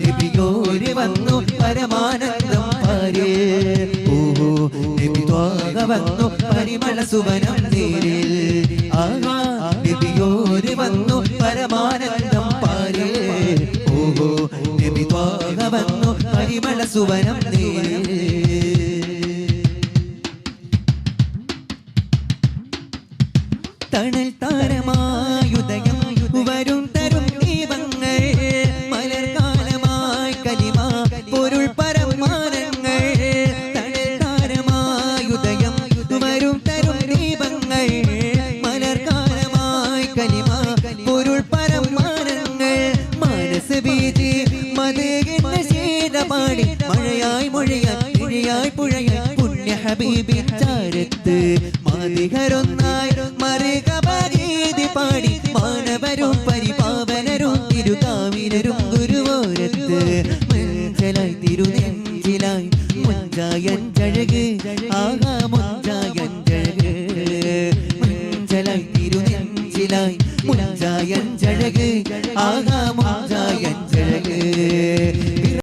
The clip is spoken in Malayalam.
നബിയോര് വന്നു പരമാനന്ദം പാരേ ഓഹോ നബി ത്വാഹ വന്നു പരിമള സുവനം നേരിൽ ആഹാ നബിയോര് വന്നു പരമാനന്ദം പാരേ ഓഹോ നബി ത്വാഹ വന്നു പരിമള സുവനം നേരിൽ തണൽ താരമായുദയം വരും തരും ദീപങ്ങൾ മലർകാലമായി കലിമ പൊരുൾ പരമാനങ്ങൾ തണൽ താരമായുദയം വരും തരും ദീപങ്ങൾ മലർകാലമായി കലിമ പൊരുൾ പരമാനങ്ങൾ മനസ്സ് ബീജി മതേകിന്ന ശീതപാടി മഴയായി മൊഴിയായി ഇഴയായി പുഴയായി പുണ്യ ഹബീബിൻ ചാരത്ത് മാതികരൊന്നായി മറുകപരീതി പാടി മാനവരും പരിപാവനരും തിരുകാവിനരും ഗുരുവോരത്ത് മഞ്ചലായി തിരുനെഞ്ചിലായി മുഞ്ചായഞ്ചഴക് ആഹാ മുഞ്ചായഞ്ചഴക് മഞ്ചലായി തിരുനെഞ്ചിലായി മുഞ്ചായഞ്ചഴക് ആഹാ മുഞ്ചായഞ്ചഴക്